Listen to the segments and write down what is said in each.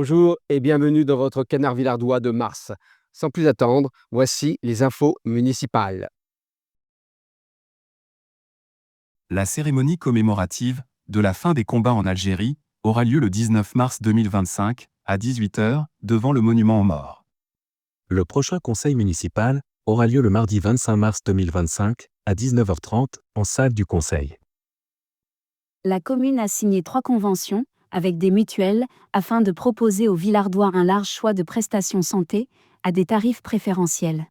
Bonjour et bienvenue dans votre canard villardois de mars. Sans plus attendre, voici les infos municipales. La cérémonie commémorative de la fin des combats en Algérie aura lieu le 19 mars 2025 à 18 h devant le monument aux morts. Le prochain conseil municipal aura lieu le mardi 25 mars 2025 à 19 h 30 en salle du conseil. La commune a signé 3 conventions avec des mutuelles afin de proposer aux Villardois un large choix de prestations santé à des tarifs préférentiels.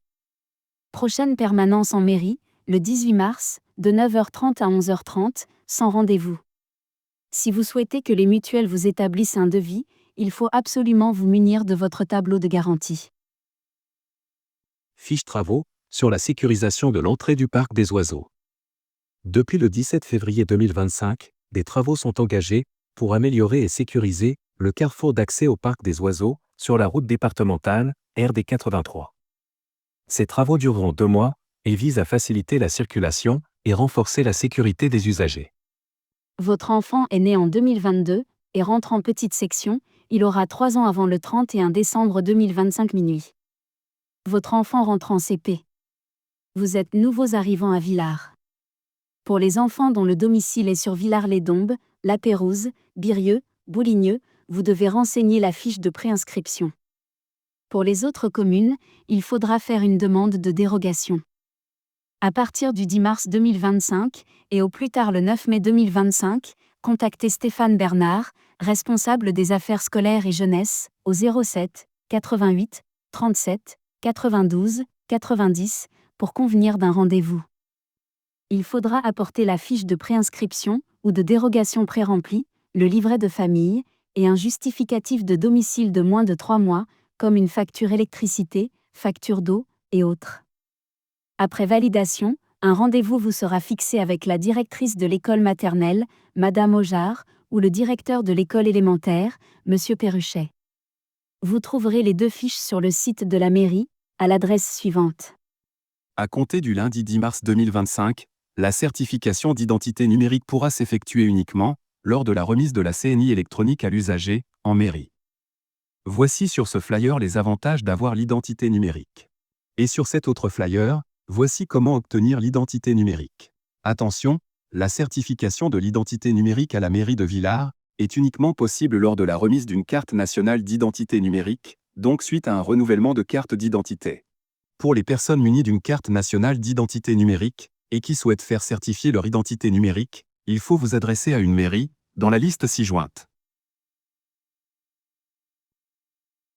Prochaine permanence en mairie, le 18 mars, de 9 h 30 à 11 h 30, sans rendez-vous. Si vous souhaitez que les mutuelles vous établissent un devis, il faut absolument vous munir de votre tableau de garantie. Fiche travaux sur la sécurisation de l'entrée du parc des oiseaux. Depuis le 17 février 2025, des travaux sont engagés pour améliorer et sécuriser le carrefour d'accès au parc des oiseaux sur la route départementale RD 83. Ces travaux dureront 2 mois et visent à faciliter la circulation et renforcer la sécurité des usagers. Votre enfant est né en 2022 et rentre en petite section, il aura 3 ans avant le 31 décembre 2025 minuit. Votre enfant rentre en CP. Vous êtes nouveaux arrivants à Villars. Pour les enfants dont le domicile est sur Villars-les-Dombes, La Pérouse, Birieux, Bouligneux, vous devez renseigner la fiche de préinscription. Pour les autres communes, il faudra faire une demande de dérogation. À partir du 10 mars 2025 et au plus tard le 9 mai 2025, contactez Stéphane Bernard, responsable des affaires scolaires et jeunesse, au 07 88 37 92 90 pour convenir d'un rendez-vous. Il faudra apporter la fiche de préinscription ou de dérogation pré-remplie, le livret de famille et un justificatif de domicile de moins de 3 mois, comme une facture électricité, facture d'eau et autres. Après validation, un rendez-vous vous sera fixé avec la directrice de l'école maternelle, Madame Ojard, ou le directeur de l'école élémentaire, Monsieur Perruchet. Vous trouverez les 2 fiches sur le site de la mairie, à l'adresse suivante. À compter du lundi 10 mars 2025, la certification d'identité numérique pourra s'effectuer uniquement lors de la remise de la CNI électronique à l'usager, en mairie. Voici sur ce flyer les avantages d'avoir l'identité numérique. Et sur cet autre flyer, voici comment obtenir l'identité numérique. Attention, la certification de l'identité numérique à la mairie de Villars est uniquement possible lors de la remise d'une carte nationale d'identité numérique, donc suite à un renouvellement de carte d'identité. Pour les personnes munies d'une carte nationale d'identité numérique et qui souhaitent faire certifier leur identité numérique, il faut vous adresser à une mairie, dans la liste ci-jointe.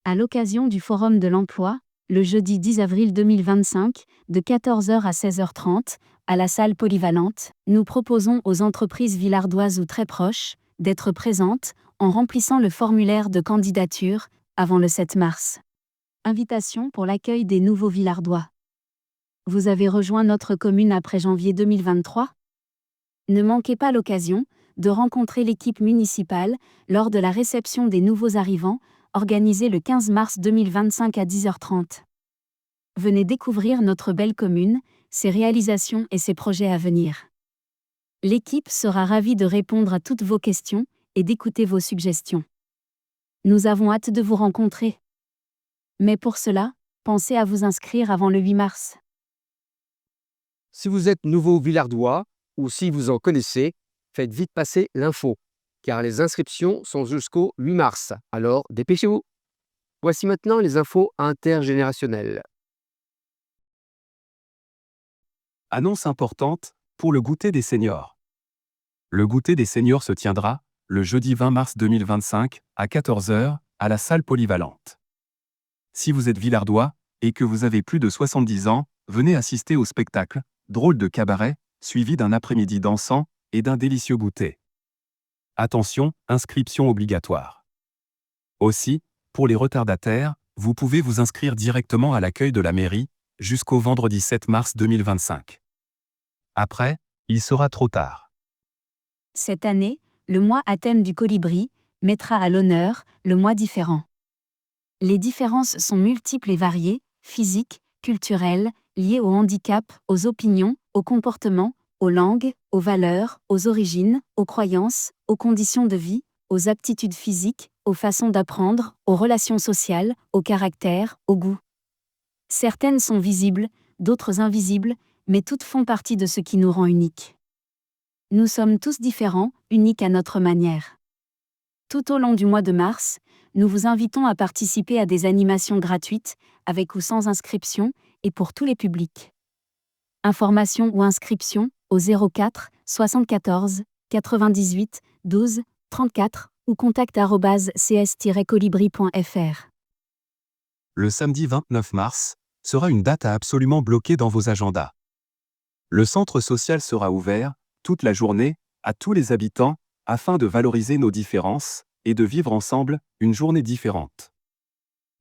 À l'occasion du Forum de l'Emploi, le jeudi 10 avril 2025, de 14 h à 16 h 30, à la salle polyvalente, nous proposons aux entreprises villardoises ou très proches d'être présentes en remplissant le formulaire de candidature avant le 7 mars. Invitation pour l'accueil des nouveaux Villardois. Vous avez rejoint notre commune après janvier 2023 ? Ne manquez pas l'occasion de rencontrer l'équipe municipale lors de la réception des nouveaux arrivants, organisée le 15 mars 2025 à 10 h 30. Venez découvrir notre belle commune, ses réalisations et ses projets à venir. L'équipe sera ravie de répondre à toutes vos questions et d'écouter vos suggestions. Nous avons hâte de vous rencontrer. Mais pour cela, pensez à vous inscrire avant le 8 mars. Si vous êtes nouveau villardois ou si vous en connaissez, faites vite passer l'info, car les inscriptions sont jusqu'au 8 mars, alors dépêchez-vous. Voici maintenant les infos intergénérationnelles. Annonce importante pour le goûter des seniors. Le goûter des seniors se tiendra le jeudi 20 mars 2025 à 14 h à la salle polyvalente. Si vous êtes villardois et que vous avez plus de 70 ans, venez assister au spectacle Drôle de cabaret, suivi d'un après-midi dansant et d'un délicieux goûter. Attention, inscription obligatoire. Aussi, pour les retardataires, vous pouvez vous inscrire directement à l'accueil de la mairie jusqu'au vendredi 7 mars 2025. Après, il sera trop tard. Cette année, le mois à thème du colibri mettra à l'honneur le mois différent. Les différences sont multiples et variées, physiques, culturelles, liées au handicap, aux opinions, aux comportements, aux langues, aux valeurs, aux origines, aux croyances, aux conditions de vie, aux aptitudes physiques, aux façons d'apprendre, aux relations sociales, au caractère, au goût. Certaines sont visibles, d'autres invisibles, mais toutes font partie de ce qui nous rend uniques. Nous sommes tous différents, uniques à notre manière. Tout au long du mois de mars, nous vous invitons à participer à des animations gratuites, avec ou sans inscription, et pour tous les publics. Informations ou inscriptions au 04 74 98 12 34 ou contact@cs-colibri.fr. Le samedi 29 mars sera une date à absolument bloquer dans vos agendas. Le centre social sera ouvert, toute la journée, à tous les habitants, afin de valoriser nos différences et de vivre ensemble une journée différente.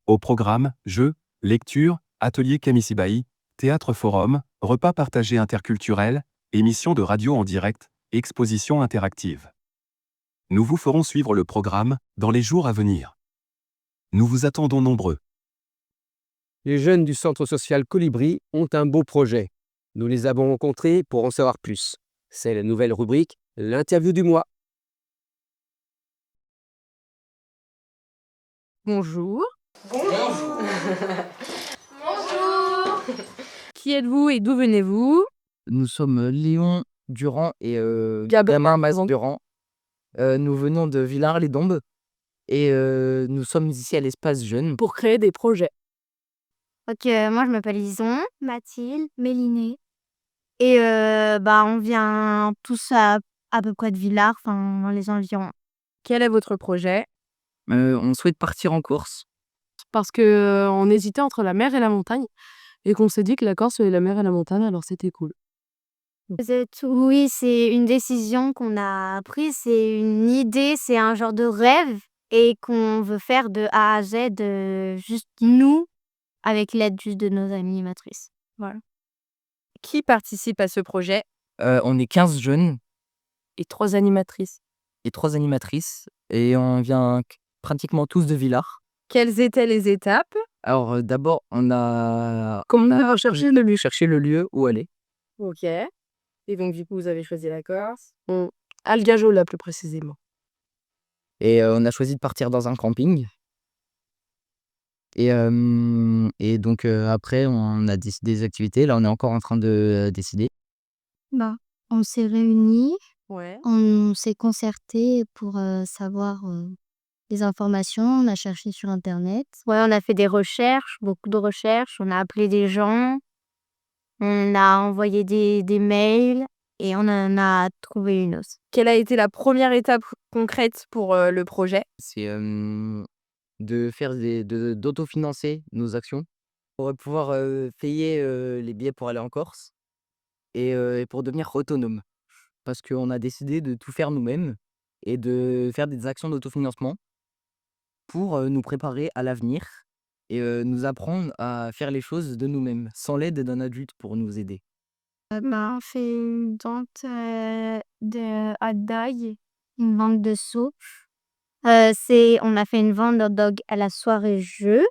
Au programme, jeux, lectures, ateliers Kamishibai, théâtre forum, repas partagés interculturels, émissions de radio en direct, expositions interactives. Nous vous ferons suivre le programme dans les jours à venir. Nous vous attendons nombreux. Les jeunes du centre social Colibri ont un beau projet. Nous les avons rencontrés pour en savoir plus. C'est la nouvelle rubrique, l'interview du mois. Bonjour. Bonjour. Qui êtes-vous et d'où venez-vous? Nous sommes Léon Durand et Gabriel Mazan Durand. Nous venons de Villars-les-Dombes et nous sommes ici à l'espace jeune. Pour créer des projets. Ok, moi je m'appelle Lison, Mathilde, Mélinée. Et on vient tous à peu près de Villars, enfin dans les environs. Quel est votre projet? On souhaite partir en course. Parce que on hésitait entre la mer et la montagne et qu'on s'est dit que la Corse et la mer et la montagne, alors c'était cool. Oui, c'est une décision qu'on a prise, c'est une idée, c'est un genre de rêve et qu'on veut faire de A à Z, juste nous, avec l'aide juste de nos animatrices. Voilà. Qui participe à ce projet? On est 15 jeunes Et 3 animatrices. et 3 animatrices et on vient pratiquement tous de Villars. Quelles étaient les étapes? Alors d'abord, on a Comment on a cherché le lieu? cherché le lieu où aller. Ok. Et donc du coup, vous avez choisi la Corse. Algajola plus précisément. Et on a choisi de partir dans un camping. Et donc après, on a décidé des activités. Là, on est encore en train de décider. On s'est réunis, Ouais. on s'est concertés pour savoir des informations, on a cherché sur internet. Ouais, on a fait des recherches, beaucoup de recherches, on a appelé des gens, on a envoyé des mails et on en a trouvé une autre. Quelle a été la première étape concrète pour le projet? C'est de faire d'autofinancer nos actions pour pouvoir payer les billets pour aller en Corse et pour devenir autonome. Parce qu'on a décidé de tout faire nous-mêmes et de faire des actions d'autofinancement pour nous préparer à l'avenir et nous apprendre à faire les choses de nous-mêmes, sans l'aide d'un adulte pour nous aider. On fait une vente à Daille, une vente de soupe. On a fait une vente de dog à la soirée jeu.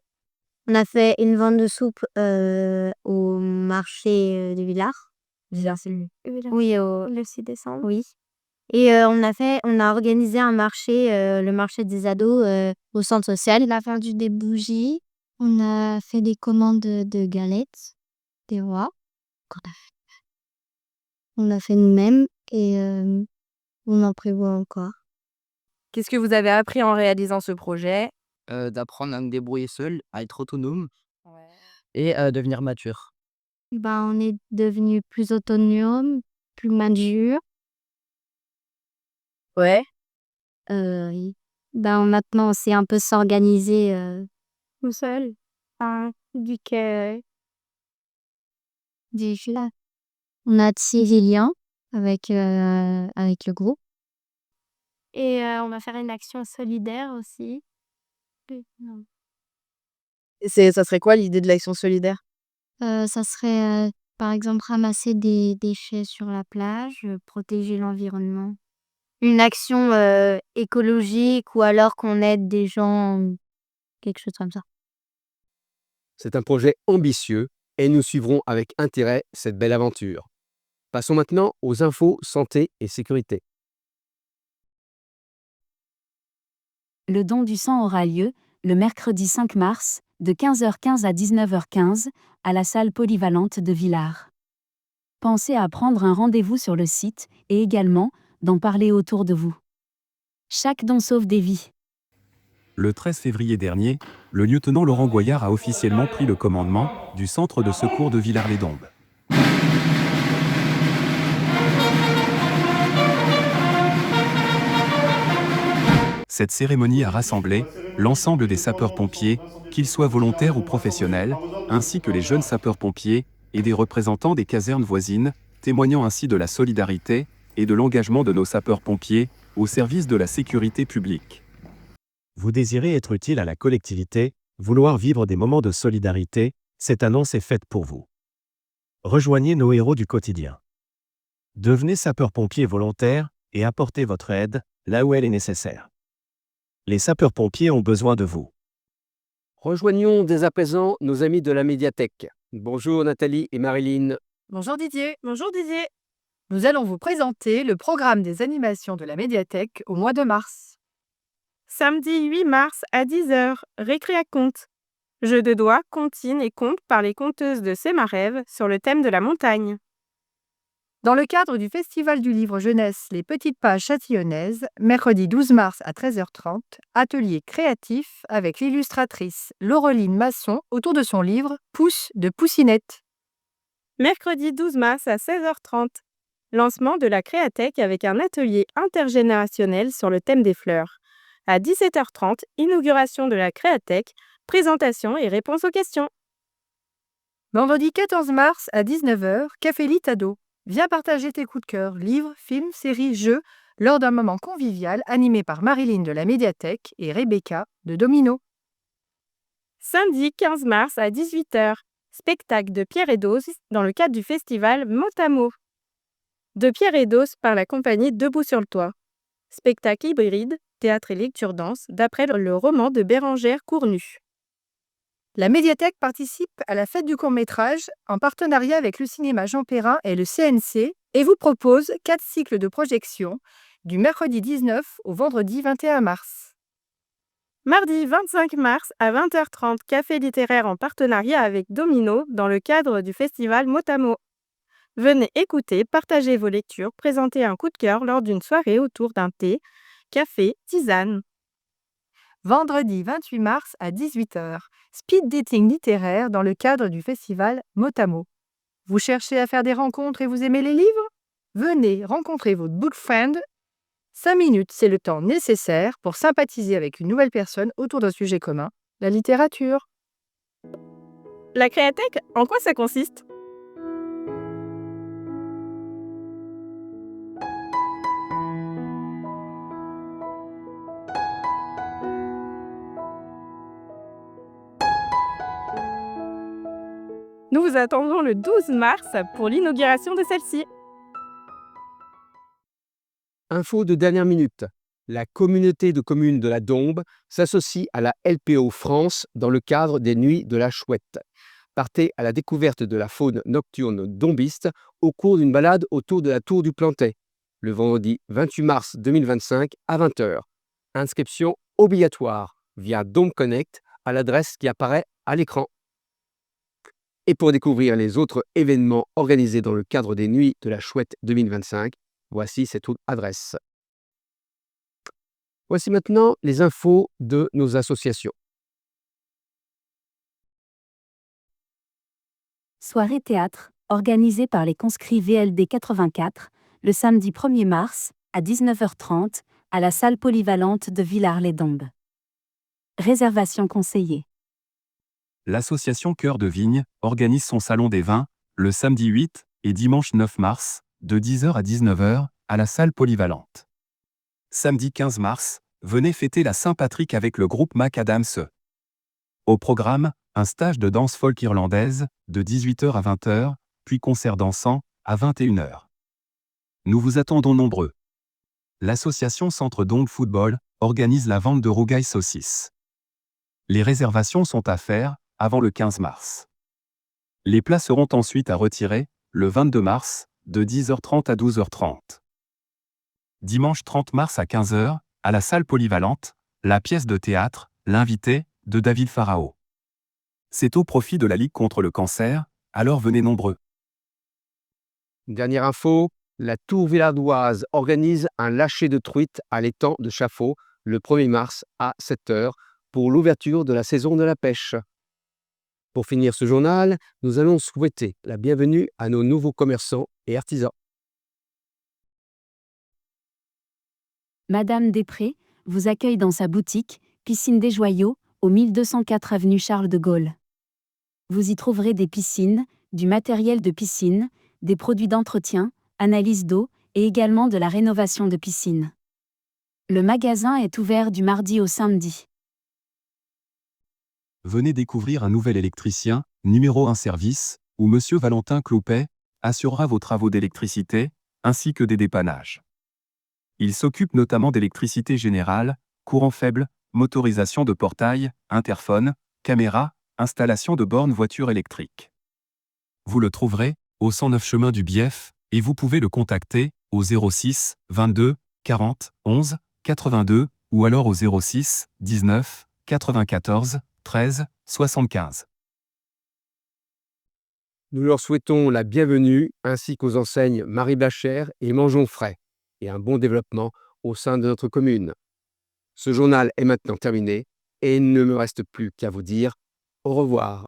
On a fait une vente de soupe au marché de Villars. Villars, c'est le Oui, le 6 décembre. Oui. Et on a organisé un marché, le marché des ados au centre social. On a vendu des bougies. On a fait des commandes de galettes, des rois. On a fait nous-mêmes et on en prévoit encore. Qu'est-ce que vous avez appris en réalisant ce projet? D'apprendre à nous débrouiller seul, à être autonome et à devenir mature. On est devenu plus autonome, plus mature. Ouais. Oui. Maintenant, on sait un peu s'organiser tout seul. Du que là, on a tissé des liens avec le groupe. Et on va faire une action solidaire aussi. Et ça serait quoi l'idée de l'action solidaire? Ça serait, par exemple, ramasser des déchets sur la plage, protéger l'environnement. Une action écologique ou alors qu'on aide des gens, quelque chose comme ça. C'est un projet ambitieux et nous suivrons avec intérêt cette belle aventure. Passons maintenant aux infos santé et sécurité. Le don du sang aura lieu, le mercredi 5 mars, de 15h15 à 19h15, à la salle polyvalente de Villars. Pensez à prendre un rendez-vous sur le site, et également, d'en parler autour de vous. Chaque don sauve des vies. Le 13 février dernier, le lieutenant Laurent Goyard a officiellement pris le commandement du centre de secours de Villars-les-Dombes. Cette cérémonie a rassemblé l'ensemble des sapeurs-pompiers, qu'ils soient volontaires ou professionnels, ainsi que les jeunes sapeurs-pompiers et des représentants des casernes voisines, témoignant ainsi de la solidarité et de l'engagement de nos sapeurs-pompiers au service de la sécurité publique. Vous désirez être utile à la collectivité, vouloir vivre des moments de solidarité, cette annonce est faite pour vous. Rejoignez nos héros du quotidien. Devenez sapeur-pompier volontaire et apportez votre aide là où elle est nécessaire. Les sapeurs-pompiers ont besoin de vous. Rejoignons dès à présent nos amis de la médiathèque. Bonjour Nathalie et Marilyn. Bonjour Didier. Bonjour Didier. Nous allons vous présenter le programme des animations de la médiathèque au mois de mars. Samedi 8 mars à 10h, récré à conte. Jeux de doigts, comptines et contes par les conteuses de Sémarève sur le thème de la montagne. Dans le cadre du Festival du livre jeunesse Les Petites Pages Châtillonnaises, mercredi 12 mars à 13h30, atelier créatif avec l'illustratrice Laureline Masson autour de son livre Pouce de Poussinette. Mercredi 12 mars à 16h30, lancement de la Créathèque avec un atelier intergénérationnel sur le thème des fleurs. À 17h30, inauguration de la Créathèque, présentation et réponse aux questions. Vendredi 14 mars à 19h, Café Litado. Viens partager tes coups de cœur, livres, films, séries, jeux, lors d'un moment convivial animé par Marilyn de la médiathèque et Rebecca de Domino. Samedi 15 mars à 18h, spectacle de Pierre et Dose dans le cadre du festival Mot à Mot. De Pierre et Dose par la compagnie Debout sur le toit. Spectacle hybride, théâtre et lecture-danse, d'après le roman de Bérengère Cournut. La médiathèque participe à la fête du court-métrage en partenariat avec le cinéma Jean Perrin et le CNC et vous propose 4 cycles de projection du mercredi 19 au vendredi 21 mars. Mardi 25 mars à 20h30, café littéraire en partenariat avec Domino dans le cadre du festival Mot à Mot. Venez écouter, partager vos lectures, présenter un coup de cœur lors d'une soirée autour d'un thé, café, tisane. Vendredi 28 mars à 18h, speed dating littéraire dans le cadre du festival Mot à Mot. Vous cherchez à faire des rencontres et vous aimez les livres? Venez rencontrer votre book friend. 5 minutes, c'est le temps nécessaire pour sympathiser avec une nouvelle personne autour d'un sujet commun, la littérature. La Créathèque, en quoi ça consiste? Nous vous attendons le 12 mars pour l'inauguration de celle-ci. Info de dernière minute. La communauté de communes de la Dombe s'associe à la LPO France dans le cadre des Nuits de la Chouette. Partez à la découverte de la faune nocturne dombiste au cours d'une balade autour de la tour du Plantet, le vendredi 28 mars 2025 à 20h. Inscription obligatoire via Dome Connect à l'adresse qui apparaît à l'écran. Et pour découvrir les autres événements organisés dans le cadre des Nuits de la Chouette 2025, voici cette autre adresse. Voici maintenant les infos de nos associations. Soirée théâtre, organisée par les conscrits VLD 84, le samedi 1er mars, à 19h30, à la salle polyvalente de Villars-les-Dombes. Réservation conseillée. L'association Cœur de Vigne organise son salon des vins le samedi 8 et dimanche 9 mars, de 10h à 19h, à la salle polyvalente. Samedi 15 mars, venez fêter la Saint-Patrick avec le groupe Macadams. Au programme, un stage de danse folk irlandaise, de 18h à 20h, puis concert dansant, à 21h. Nous vous attendons nombreux. L'association Centre Dong Football organise la vente de rougail saucisses. Les réservations sont à faire avant le 15 mars. Les plats seront ensuite à retirer le 22 mars, de 10h30 à 12h30. Dimanche 30 mars à 15h, à la salle polyvalente, la pièce de théâtre, L'invité, de David Farao. C'est au profit de la Ligue contre le cancer, alors venez nombreux. Dernière info, la Tour Villardoise organise un lâcher de truites à l'étang de Chaffaut le 1er mars à 7 h pour l'ouverture de la saison de la pêche. Pour finir ce journal, nous allons souhaiter la bienvenue à nos nouveaux commerçants et artisans. Madame Després vous accueille dans sa boutique, Piscine des Joyaux, au 1204 avenue Charles de Gaulle. Vous y trouverez des piscines, du matériel de piscine, des produits d'entretien, analyse d'eau et également de la rénovation de piscine. Le magasin est ouvert du mardi au samedi. Venez découvrir un nouvel électricien, numéro 1 service, où Monsieur Valentin Cloupet assurera vos travaux d'électricité, ainsi que des dépannages. Il s'occupe notamment d'électricité générale, courant faible, motorisation de portail, interphone, caméra, installation de bornes voitures électriques. Vous le trouverez au 109 chemin du Bief, et vous pouvez le contacter au 06 22 40 11 82 ou alors au 06 19 94 13 75. Nous leur souhaitons la bienvenue ainsi qu'aux enseignes Marie Blachère et Mangeons Frais et un bon développement au sein de notre commune. Ce journal est maintenant terminé et il ne me reste plus qu'à vous dire au revoir.